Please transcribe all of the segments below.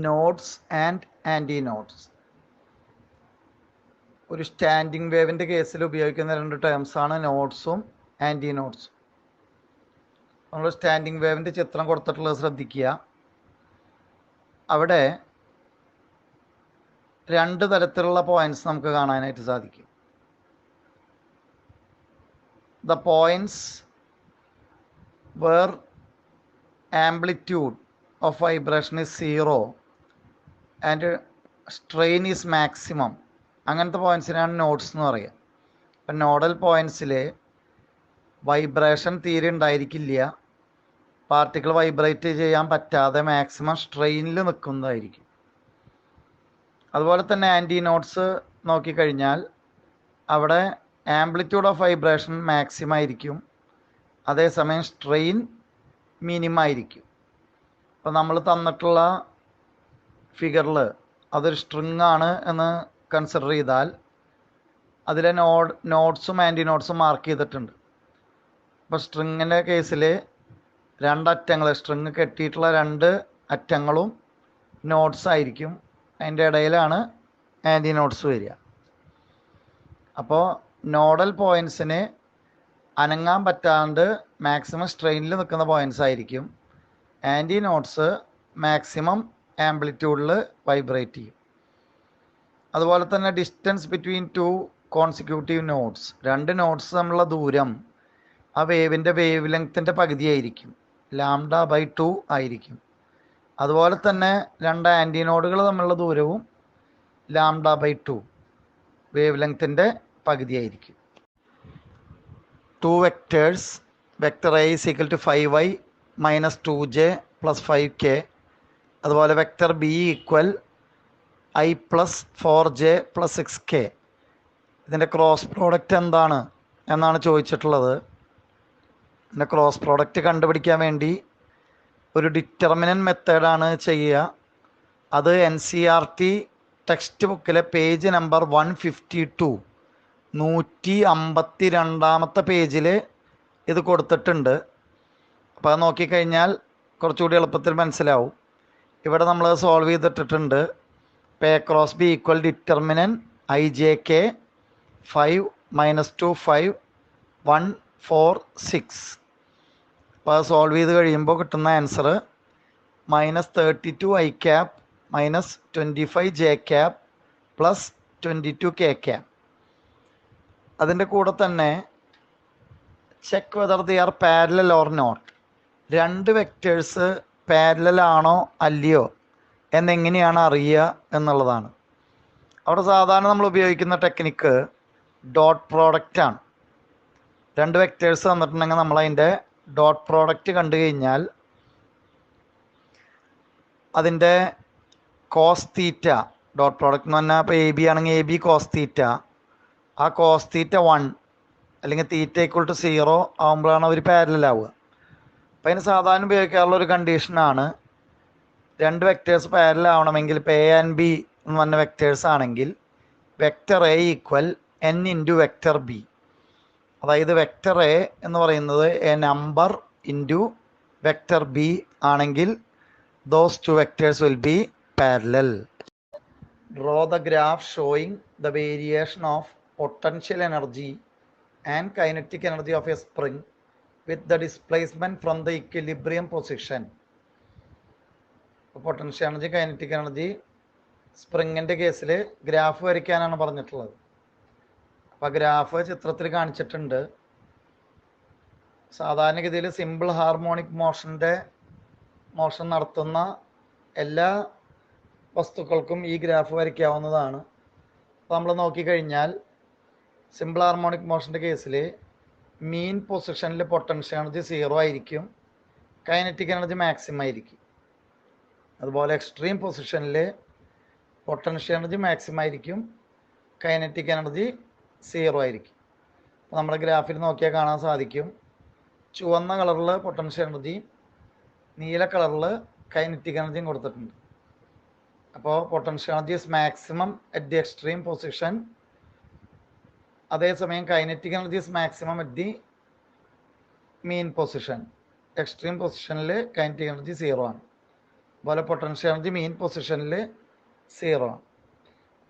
Nodes and anti nodes. ഒരു standing വേവിൻ്റെ കേസിൽ ഉപയോഗിക്കുന്ന രണ്ട് ടേംസാണ് നോഡ്സും ആൻറ്റി നോഡ്സും. നമ്മൾ സ്റ്റാൻഡിങ് വേവിൻ്റെ ചിത്രം കൊടുത്തിട്ടുള്ളത് ശ്രദ്ധിക്കുക. അവിടെ രണ്ട് തരത്തിലുള്ള പോയിന്റ്സ് നമുക്ക് കാണാനായിട്ട് സാധിക്കും. The points where amplitude of vibration is 0 and strain is maximum. അങ്ങനത്തെ പോയിന്റ്സിനാണ് നോഡ്സ് എന്ന് പറയുക. അപ്പം നോഡൽ പോയിന്റ്സിൽ വൈബ്രേഷൻ തീരെ ഉണ്ടായിരിക്കില്ല, പാർട്ടിക്കിൾ വൈബ്രേറ്റ് ചെയ്യാൻ പറ്റാതെ മാക്സിമം സ്ട്രെയിനിൽ നിൽക്കുന്നതായിരിക്കും. അതുപോലെ തന്നെ ആൻറ്റി നോഡ്സ് നോക്കിക്കഴിഞ്ഞാൽ അവിടെ ആംപ്ലിറ്റ്യൂഡ് ഓഫ് വൈബ്രേഷൻ മാക്സിമം ആയിരിക്കും, അതേസമയം സ്ട്രെയിൻ മിനിമം ആയിരിക്കും. അപ്പോൾ നമ്മൾ തന്നിട്ടുള്ള ഫിഗറിൽ അതൊരു സ്ട്രിങ് ആണ് എന്ന് കൺസിഡർ ചെയ്താൽ അതിലെ നോഡ്സും ആൻറ്റി നോഡ്സും മാർക്ക് ചെയ്തിട്ടുണ്ട്. അപ്പോൾ സ്ട്രിങ്ങിൻ്റെ കേസിൽ രണ്ടറ്റങ്ങൾ, സ്ട്രിങ് കെട്ടിയിട്ടുള്ള രണ്ട് അറ്റങ്ങളും നോഡ്സ് ആയിരിക്കും, അതിൻ്റെ ഇടയിലാണ് ആൻറ്റി നോഡ്സ് വരിക. അപ്പോൾ നോഡൽ പോയിൻറ്റ്സിന് അനങ്ങാൻ പറ്റാണ്ട് മാക്സിമം സ്ട്രെയിനിൽ നിൽക്കുന്ന പോയിൻറ്റ്സ് ആയിരിക്കും. ആൻറ്റി നോഡ്സ് മാക്സിമം ആംപ്ലിറ്റ്യൂഡിൽ വൈബ്രേറ്റ് ചെയ്യും. അതുപോലെ തന്നെ distance between two consecutive nodes, രണ്ട് നോഡ്സ് തമ്മിലുള്ള ദൂരം ആ വേവിൻ്റെ വേവ് ലെങ്ത്തിൻ്റെ പകുതിയായിരിക്കും, λ/2 ആയിരിക്കും. അതുപോലെ തന്നെ രണ്ട് ആൻറ്റി നോഡുകൾ തമ്മിലുള്ള ദൂരവും λ/2 വേവ് ലെങ്ത്തിൻ്റെ പകുതിയായിരിക്കും. Two vectors, vector A is equal to 5y minus 2j plus 5k, അതുപോലെ vector B equal i plus 4j plus 6k. ഇതിൻ്റെ ക്രോസ് പ്രോഡക്റ്റ് എന്താണ് എന്നാണ് ചോദിച്ചിട്ടുള്ളത്. ഇതിൻ്റെ ക്രോസ് പ്രോഡക്റ്റ് കണ്ടുപിടിക്കാൻ വേണ്ടി ഒരു ഡിറ്റർമിനൻറ്റ് മെത്തേഡാണ് ചെയ്യുക. അത് NCERT ടെക്സ്റ്റ് ബുക്കിലെ പേജ് നമ്പർ 152 152-ാമത്തെ പേജിൽ ഇത് കൊടുത്തിട്ടുണ്ട്. അപ്പോൾ അത് നോക്കിക്കഴിഞ്ഞാൽ കുറച്ചുകൂടി എളുപ്പത്തിൽ മനസ്സിലാവും. ഇവിടെ നമ്മൾ സോൾവ് ചെയ്തിട്ടിട്ടുണ്ട്. പേ cross B equal determinant ijk 5 - 2 5 1 4 6. അപ്പോൾ അത് സോൾവ് ചെയ്ത് കഴിയുമ്പോൾ കിട്ടുന്ന answer -32 i cap minus 25 j cap plus 22 k cap. അതിൻ്റെ കൂടെ തന്നെ check whether they are parallel or not. രണ്ട് വെക്റ്റേഴ്സ് പാരലൽ ആണോ അല്ലയോ എന്നെങ്ങനെയാണ് അറിയുക എന്നുള്ളതാണ്. അവിടെ സാധാരണ നമ്മൾ ഉപയോഗിക്കുന്ന ടെക്നിക്ക് ഡോട്ട് പ്രോഡക്റ്റ് ആണ്. രണ്ട് വെക്റ്റേഴ്സ് തന്നിട്ടുണ്ടെങ്കിൽ നമ്മളതിൻ്റെ ഡോട്ട് പ്രോഡക്റ്റ് കണ്ടു കഴിഞ്ഞാൽ അതിൻ്റെ കോസ് തീറ്റ, ഡോട്ട് പ്രോഡക്റ്റ് എന്ന് പറഞ്ഞാൽ ഇപ്പോൾ AB ആണെങ്കിൽ AB കോസ് തീറ്റ, ആ കോസ് തീറ്റ 1 അല്ലെങ്കിൽ തീറ്റ ഈക്വൽ ടു 0 ആകുമ്പോഴാണ് അവർ പാരലൽ ആവുക. അപ്പോൾ അതിന് സാധാരണ ഉപയോഗിക്കാറുള്ള ഒരു കണ്ടീഷനാണ്, രണ്ട് വെക്റ്റേഴ്സ് പാരലൽ ആവണമെങ്കിൽ ഇപ്പോൾ A ആൻഡ് B എന്ന് പറഞ്ഞ വെക്റ്റേഴ്സ് ആണെങ്കിൽ vector A equal n into vector B. അതായത് വെക്റ്റർ A എന്ന് പറയുന്നത് A number into vector B ആണെങ്കിൽ those two vectors will be parallel. Draw the graph showing the variation of potential energy and kinetic energy of a spring with the displacement from the equilibrium position. Potential energy, kinetic energy, സ്പ്രിങ്ങിൻ്റെ കേസിൽ graph വരയ്ക്കാനാണ് പറഞ്ഞിട്ടുള്ളത്. അപ്പോൾ graph ചിത്രത്തിൽ കാണിച്ചിട്ടുണ്ട്. സാധാരണഗതിയിൽ simple harmonic motion നടത്തുന്ന എല്ലാ വസ്തുക്കൾക്കും ഈ ഗ്രാഫ് വരയ്ക്കാവുന്നതാണ്. അപ്പോൾ നമ്മൾ നോക്കിക്കഴിഞ്ഞാൽ സിമ്പിൾ ഹാർമോണിക് മോഷൻ്റെ കേസിൽ മീൻ പൊസിഷനിൽ പൊട്ടൻഷ്യൽ എനർജി 0 ആയിരിക്കും, കൈനറ്റിക് എനർജി മാക്സിമം ആയിരിക്കും. അതുപോലെ എക്സ്ട്രീം പൊസിഷനിൽ പൊട്ടൻഷ്യൽ എനർജി മാക്സിമം ആയിരിക്കും, കൈനറ്റിക് എനർജി 0 ആയിരിക്കും. അപ്പോൾ നമ്മുടെ ഗ്രാഫിൽ നോക്കിയാൽ കാണാൻ സാധിക്കും, ചുവന്ന കളറിൽ പൊട്ടൻഷ്യൽ എനർജി, നീല കളറിൽ കൈനറ്റിക് എനർജിയും കൊടുത്തിട്ടുണ്ട്. അപ്പോൾ potential energy is maximum at the extreme position, അതേസമയം kinetic energy is maximum at the mean position. Extreme പൊസിഷനിൽ കൈനറ്റിക് എനർജി 0 ആണ്. അതുപോലെ പൊട്ടൻഷ്യൽ എനർജി മീൻ പൊസിഷനിൽ 0 ആണ്.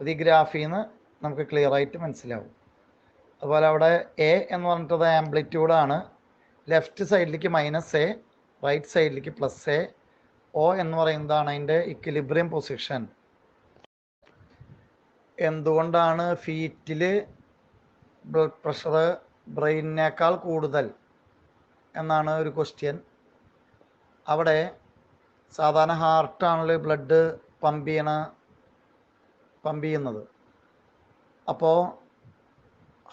അത് ഈ ഗ്രാഫിൽ നിന്ന് നമുക്ക് ക്ലിയർ ആയിട്ട് മനസ്സിലാവും. അതുപോലെ അവിടെ എ എന്ന് പറഞ്ഞിട്ടത് ആംപ്ലിറ്റ്യൂഡാണ്. ലെഫ്റ്റ് സൈഡിലേക്ക് -A, റൈറ്റ് സൈഡിലേക്ക് +A. O എന്ന് പറയുന്നതാണ് അതിൻ്റെ ഇക്വിലിബ്രിയം പൊസിഷൻ. എന്തുകൊണ്ടാണ് ഫീറ്റിൽ ബ്ലഡ് പ്രഷർ ബ്രെയിനിനേക്കാൾ കൂടുതൽ എന്നാണ് ഒരു ക്വസ്റ്റ്യൻ. അവിടെ സാധാരണ ഹാർട്ടാണല്ലോ ബ്ലഡ് പമ്പ് ചെയ്യുന്നത്. അപ്പോൾ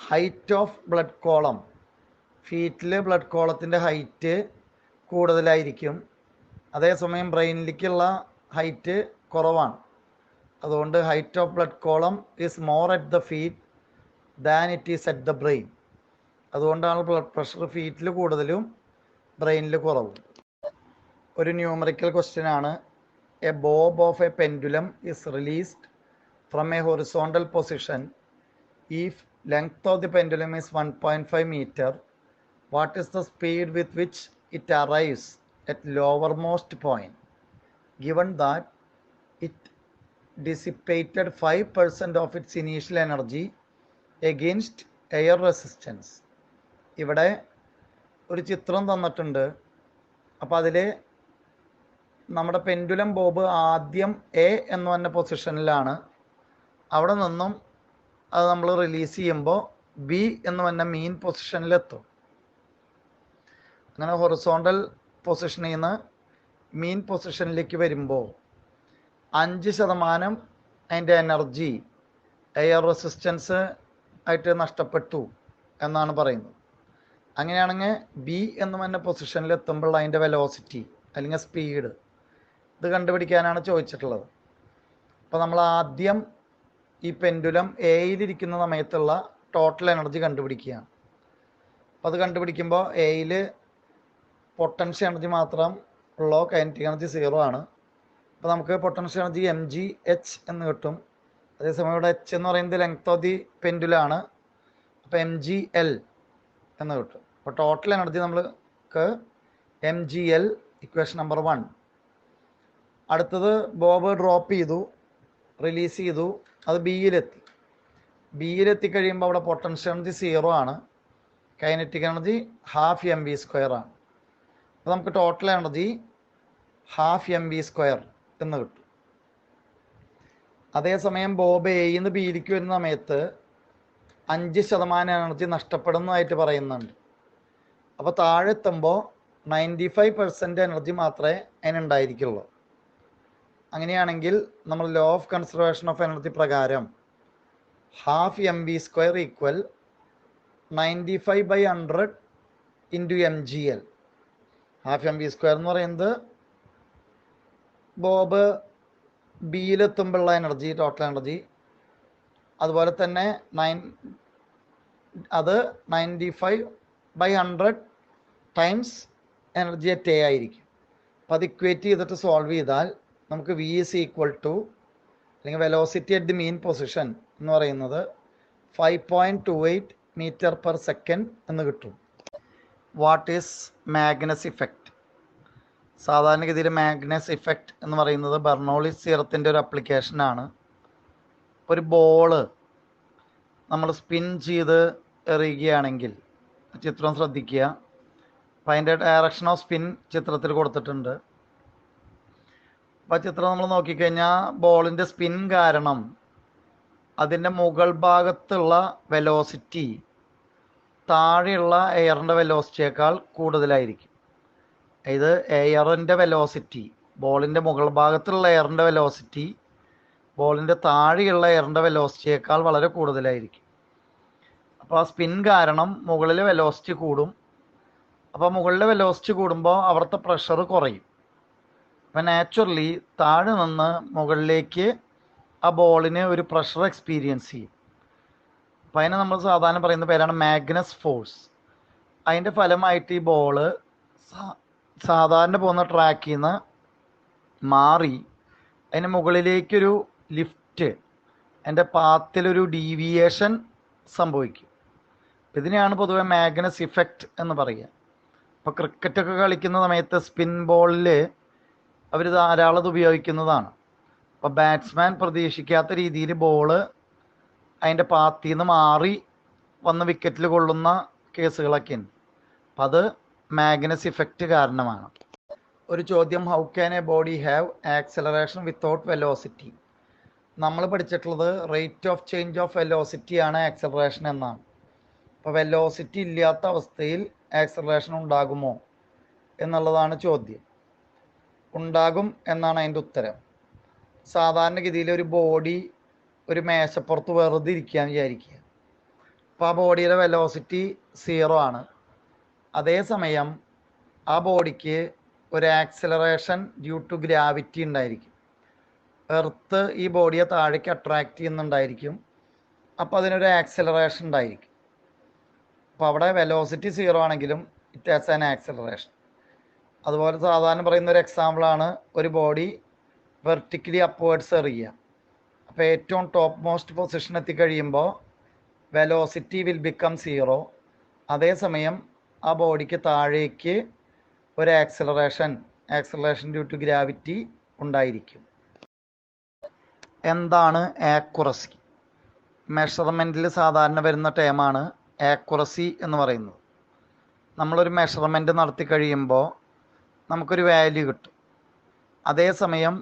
ഹൈറ്റ് ഓഫ് ബ്ലഡ് കോളം, ഫീറ്റിലെ ബ്ലഡ് കോളത്തിൻ്റെ ഹൈറ്റ് കൂടുതലായിരിക്കും. അതേസമയം ബ്രെയിനിലേക്കുള്ള ഹൈറ്റ് കുറവാണ്. അതുകൊണ്ട് height of blood column is more at the feet than it is at the brain. അതുകൊണ്ടാണ് ബ്ലഡ് പ്രഷർ ഫീറ്റിൽ കൂടുതലും ബ്രെയിനിൽ കുറവും. ഒരു ന്യൂമറിക്കൽ ക്വസ്റ്റ്യൻ ആണ്. A bob of a pendulum is released from a horizontal position if length of the pendulum is 1.5 meter. What is the speed with which it arrives at lowermost point, given that it dissipated 5% of its initial energy against air resistance? ഇവിടെ ഒരു ചിത്രം തന്നിട്ടുണ്ട്. അപ്പോൾ അതിൽ നമ്മുടെ pendulum Bob ആദ്യം A എന്ന് പറഞ്ഞ പൊസിഷനിലാണ്. അവിടെ നിന്നും അത് നമ്മൾ റിലീസ് ചെയ്യുമ്പോൾ ബി എന്ന് പറഞ്ഞ മീൻ പൊസിഷനിലെത്തും. അങ്ങനെ ഹൊറിസോണ്ടൽ പൊസിഷനിൽ നിന്ന് മീൻ പൊസിഷനിലേക്ക് വരുമ്പോൾ 5% അതിൻ്റെ എനർജി എയർ റെസിസ്റ്റൻസ് ആയിട്ട് നഷ്ടപ്പെട്ടു എന്നാണ് പറയുന്നത്. അങ്ങനെയാണെങ്കിൽ ബി എന്ന് പറഞ്ഞ പൊസിഷനിലെത്തുമ്പോൾ അതിൻ്റെ വെലോസിറ്റി അല്ലെങ്കിൽ സ്പീഡ് ഇത് കണ്ടുപിടിക്കാനാണ് ചോദിച്ചിട്ടുള്ളത്. അപ്പോൾ നമ്മൾ ആദ്യം ഈ പെൻഡുലം എയിലിരിക്കുന്ന സമയത്തുള്ള ടോട്ടൽ എനർജി കണ്ടുപിടിക്കുകയാണ്. അപ്പോൾ അത് കണ്ടുപിടിക്കുമ്പോൾ എയിൽ പൊട്ടൻഷ്യൽ എനർജി മാത്രം ഉള്ളൂ, കൈനറ്റിക് എനർജി 0 ആണ്. അപ്പോൾ നമുക്ക് പൊട്ടൻഷ്യൽ എനർജി mgh എന്ന് കിട്ടും. അതേസമയം ഇവിടെ h എന്ന് പറയുന്നത് ലെങ്ത് ഓഫ് ദി പെൻഡുലാണ്. അപ്പോൾ mgl എന്ന് കിട്ടും. അപ്പോൾ ടോട്ടൽ എനർജി നമ്മൾക്ക് mgl ഇക്വേഷൻ നമ്പർ 1. അടുത്തത് ബോബ് ഡ്രോപ്പ് ചെയ്തു, റിലീസ് ചെയ്തു, അത് ബിയിലെത്തി കഴിയുമ്പോൾ അവിടെ പൊട്ടൻഷ്യൽ എനർജി 0 ആണ്, കൈനറ്റിക് എനർജി ½ mv² ആണ്. അപ്പോൾ നമുക്ക് ടോട്ടൽ എനർജി ½ mv² എന്ന് കിട്ടും. അതേസമയം ബോബ് എയിൽ നിന്ന് ബിയിലേക്ക് വരുന്ന സമയത്ത് 5% എനർജി നഷ്ടപ്പെടുന്നതായിട്ട് പറയുന്നുണ്ട്. അപ്പോൾ താഴെ എത്തുമ്പോൾ 95% എനർജി മാത്രമേ അതിനുണ്ടായിരിക്കുള്ളൂ. അങ്ങനെയാണെങ്കിൽ നമ്മൾ law of conservation of energy പ്രകാരം ½ mv² equal 95/100 into mgl. ½ mv² എന്ന് പറയുന്നത് ബോബ് ബിയിലെത്തുമ്പോഴുള്ള എനർജി, ടോട്ടൽ എനർജി. അതുപോലെ തന്നെ അത് 95/100 ടൈംസ് എനർജി അറ്റ് എ ആയിരിക്കും. അപ്പോൾ അത് ഇക്വേറ്റ് ചെയ്തിട്ട് സോൾവ് ചെയ്താൽ നമുക്ക് v is equal to അല്ലെങ്കിൽ velocity at the mean position എന്ന് പറയുന്നത് 5.28 മീറ്റർ പെർ സെക്കൻഡ് എന്ന് കിട്ടും. What is Magnus effect? സാധാരണഗതിയിൽ മാഗ്നസ് ഇഫക്റ്റ് എന്ന് പറയുന്നത് ബെർണോളിസ് തിയറത്തിൻ്റെ ഒരു അപ്ലിക്കേഷനാണ്. ഒരു ബോള് നമ്മൾ സ്പിൻ ചെയ്ത് എറിയുകയാണെങ്കിൽ, ചിത്രം ശ്രദ്ധിക്കുക. അപ്പം അതിൻ്റെ ഡയറക്ഷൻ ഓഫ് സ്പിൻ ചിത്രത്തിൽ കൊടുത്തിട്ടുണ്ട്. അപ്പോൾ ചിത്രം നമ്മൾ നോക്കിക്കഴിഞ്ഞാൽ ബോളിൻ്റെ സ്പിൻ കാരണം അതിൻ്റെ മുകൾ ഭാഗത്തുള്ള വെലോസിറ്റി താഴെയുള്ള എയറിൻ്റെ വെലോസിറ്റിയേക്കാൾ കൂടുതലായിരിക്കും. ഇത് എയറിൻ്റെ വെലോസിറ്റി, ബോളിൻ്റെ മുകൾ ഭാഗത്തുള്ള എയറിൻ്റെ വെലോസിറ്റി ബോളിൻ്റെ താഴെയുള്ള എയറിൻ്റെ വെലോസിറ്റിയേക്കാൾ വളരെ കൂടുതലായിരിക്കും. അപ്പോൾ ആ സ്പിൻ കാരണം മുകളിൽ വെലോസിറ്റി കൂടും. അപ്പോൾ മുകളിലെ വെലോസിറ്റി കൂടുമ്പോൾ അവിടുത്തെ പ്രഷർ കുറയും. അപ്പം നാച്ചുറലി താഴെ നിന്ന് മുകളിലേക്ക് ആ ബോളിന് ഒരു പ്രഷർ എക്സ്പീരിയൻസ് ചെയ്യും. അപ്പം അതിനെ നമ്മൾ സാധാരണ പറയുന്ന പേരാണ് മാഗ്നസ് ഫോഴ്സ്. അതിൻ്റെ ഫലമായിട്ട് ഈ ബോള് സാധാരണ പോകുന്ന ട്രാക്കിൽ നിന്ന് മാറി അതിന് മുകളിലേക്കൊരു ലിഫ്റ്റ്, അതിൻ്റെ പാത്തിലൊരു ഡീവിയേഷൻ സംഭവിക്കും. ഇതിനെയാണ് പൊതുവെ മാഗ്നസ് ഇഫക്റ്റ് എന്ന് പറയുക. ഇപ്പോൾ ക്രിക്കറ്റൊക്കെ കളിക്കുന്ന സമയത്ത് സ്പിൻ ബോളിൽ അവർ ധാരാളം ഇത് ഉപയോഗിക്കുന്നതാണ്. അപ്പോൾ ബാറ്റ്സ്മാൻ പ്രതീക്ഷിക്കാത്ത രീതിയിൽ ബോള് അതിൻ്റെ പാത്തിൽ നിന്ന് മാറി വന്ന് വിക്കറ്റിൽ കൊള്ളുന്ന കേസുകളൊക്കെ ഉണ്ട്. അപ്പം അത് മാഗ്നസ് ഇഫക്റ്റ് കാരണമാണ്. ഒരു ചോദ്യം, how can A body have acceleration without velocity? നമ്മൾ പഠിച്ചിട്ടുള്ളത് rate of change of velocity ആണ് ആക്സലറേഷൻ എന്നാണ്. അപ്പോൾ വെലോസിറ്റി ഇല്ലാത്ത അവസ്ഥയിൽ ആക്സലറേഷൻ ഉണ്ടാകുമോ എന്നുള്ളതാണ് ചോദ്യം. ഉണ്ടാകും എന്നാണ് അതിൻ്റെ ഉത്തരം. സാധാരണഗതിയിൽ ഒരു ബോഡി ഒരു മേശപ്പുറത്ത് വെറുതെ ഇരിക്കുകയെന്ന് വിചാരിക്കുക. അപ്പോൾ ആ ബോഡിയുടെ വെലോസിറ്റി 0 ആണ്. അതേസമയം ആ ബോഡിക്ക് ഒരു ആക്സിലറേഷൻ ഡ്യൂ ടു ഗ്രാവിറ്റി ഉണ്ടായിരിക്കും. എർത്ത് ഈ ബോഡിയെ താഴേക്ക് അട്രാക്റ്റ് ചെയ്യുന്നുണ്ടായിരിക്കും. അപ്പോൾ അതിനൊരു ആക്സിലറേഷൻ ഉണ്ടായിരിക്കും. അപ്പോൾ അവിടെ വെലോസിറ്റി 0 ആണെങ്കിലും ഇറ്റ് ഹാസ് ആൻ ആക്സിലറേഷൻ. അതുപോലെ സാധാരണ പറയുന്ന ഒരു എക്സാമ്പിളാണ് ഒരു ബോഡി വെർട്ടിക്കലി അപ്വേർഡ്സ് എറിയുക. അപ്പോൾ ഏറ്റവും ടോപ്പ് മോസ്റ്റ് പൊസിഷൻ എത്തിക്കഴിയുമ്പോൾ വെലോസിറ്റി വിൽ ബിക്കം 0. അതേസമയം ആ ബോഡിക്ക് താഴേക്ക് ഒരു ആക്സിലറേഷൻ ഡ്യൂ ടു ഗ്രാവിറ്റി ഉണ്ടായിരിക്കും. എന്താണ് ആക്യുറസി? മെഷർമെൻറ്റിൽ സാധാരണ വരുന്ന ടേമാണ് ആക്യുറസി എന്ന് പറയുന്നത്. നമ്മളൊരു മെഷർമെൻറ്റ് നടത്തി കഴിയുമ്പോൾ നമുക്കൊരു വാല്യൂ കിട്ടും. അതേസമയം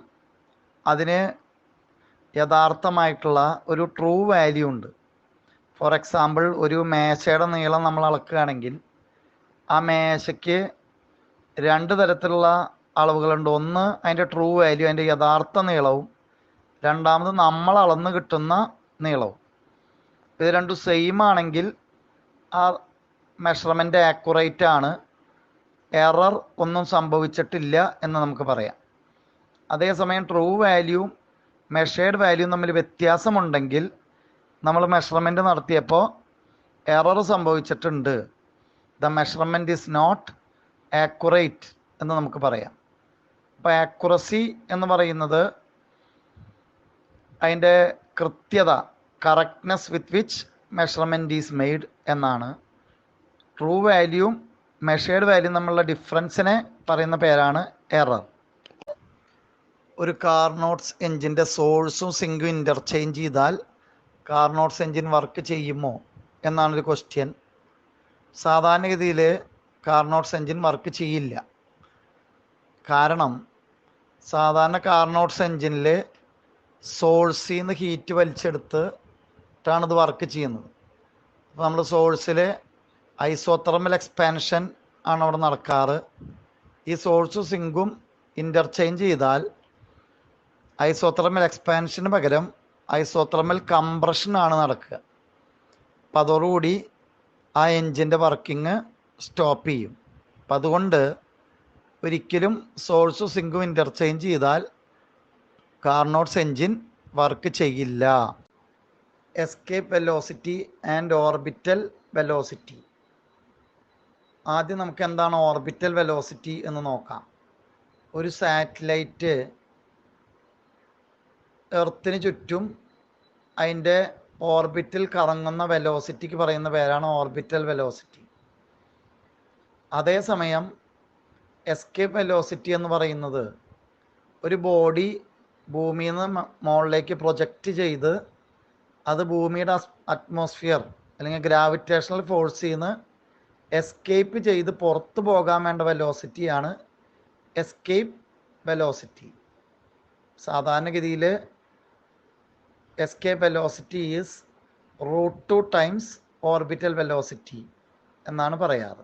അതിന് യഥാർത്ഥമായിട്ടുള്ള ഒരു ട്രൂ വാല്യൂ ഉണ്ട്. ഫോർ എക്സാമ്പിൾ, ഒരു മേശയുടെ നീളം നമ്മൾ അളക്കുകയാണെങ്കിൽ ആ മേശയ്ക്ക് 2 തരത്തിലുള്ള അളവുകളുണ്ട്. ഒന്ന് അതിൻ്റെ ട്രൂ വാല്യൂ, അതിൻ്റെ യഥാർത്ഥ നീളവും. രണ്ടാമത് നമ്മൾ അളന്ന് കിട്ടുന്ന നീളവും. ഇത് രണ്ടും സെയിം ആണെങ്കിൽ ആ മെഷർമെൻറ്റ് ആക്യുറേറ്റ് ആണ്, എറർ ഒന്നും സംഭവിച്ചിട്ടില്ല എന്ന് നമുക്ക് പറയാം. അതേസമയം ട്രൂ വാല്യൂവും മെഷേർഡ് വാല്യൂവും തമ്മിൽ വ്യത്യാസമുണ്ടെങ്കിൽ നമ്മൾ മെഷർമെൻറ്റ് നടത്തിയപ്പോൾ എറർ സംഭവിച്ചിട്ടുണ്ട്, the measurement is not accurate എന്ന് നമുക്ക് പറയാം. അപ്പോൾ ആക്യുറസി എന്ന് പറയുന്നത് അതിൻ്റെ കൃത്യത, correctness with which measurement is made എന്നാണ്. ട്രൂ വാല്യൂവും മെഷേർഡ് വാല്യൂവും തമ്മിലുള്ള ഡിഫറൻസിനെ പറയുന്ന പേരാണ് എറർ. ഒരു കാർനോട്ട്സ് എൻജിൻ്റെ സോഴ്സും സിങ്കും ഇൻ്റർചേഞ്ച് ചെയ്താൽ കാർനോട്ട്സ് എൻജിൻ വർക്ക് ചെയ്യുമോ എന്നാണൊരു ക്വസ്റ്റ്യൻ. സാധാരണഗതിയിൽ കാർനോട്ട്സ് എൻജിൻ വർക്ക് ചെയ്യില്ല. കാരണം സാധാരണ കാർനോട്ട്സ് എൻജിനിൽ സോഴ്സിൽ നിന്ന് ഹീറ്റ് വലിച്ചെടുത്തിട്ടാണ് ഇത് വർക്ക് ചെയ്യുന്നത്. അപ്പോൾ നമ്മൾ സോഴ്സിൽ ഐസോതെർമൽ എക്സ്പാൻഷൻ ആണ് അവിടെ നടക്കാറ്. ഈ സോഴ്സും സിങ്കും ഇൻ്റർചേഞ്ച് ചെയ്താൽ ഐസോതെർമൽ എക്സ്പാൻഷന് പകരം ഐസോതെർമൽ കംപ്രഷനാണ് നടക്കുക. അപ്പം അതോടുകൂടി ആ എൻജിൻ്റെ വർക്കിംഗ് സ്റ്റോപ്പ് ചെയ്യും. അപ്പം അതുകൊണ്ട് ഒരിക്കലും സോഴ്സും സിങ്കും ഇൻ്റർചേഞ്ച് ചെയ്താൽ കാർനോട്ട്സ് എൻജിൻ വർക്ക് ചെയ്യില്ല. Escape velocity and orbital velocity. ആദ്യം നമുക്ക് എന്താണ് ഓർബിറ്റൽ വെലോസിറ്റി എന്ന് നോക്കാം. ഒരു സാറ്റലൈറ്റ് എർത്തിന് ചുറ്റും അതിൻ്റെ ഓർബിറ്റിൽ കറങ്ങുന്ന വെലോസിറ്റിക്ക് പറയുന്ന പേരാണ് ഓർബിറ്റൽ വെലോസിറ്റി. അതേസമയം എസ്കേപ്പ് വെലോസിറ്റി എന്ന് പറയുന്നത് ഒരു ബോഡി ഭൂമിയിൽ നിന്ന് മുകളിലേക്ക് പ്രൊജക്റ്റ് ചെയ്ത് അത് ഭൂമിയുടെ അറ്റ്മോസ്ഫിയർ അല്ലെങ്കിൽ ഗ്രാവിറ്റേഷണൽ ഫോഴ്സിൽ നിന്ന് എസ്കേപ്പ് ചെയ്ത് പുറത്തു പോകാൻ വേണ്ട വെലോസിറ്റിയാണ് എസ്കേപ്പ് വെലോസിറ്റി. സാധാരണഗതിയിൽ escape velocity is √2 times orbital velocity എന്നാണ് പറയാറ്.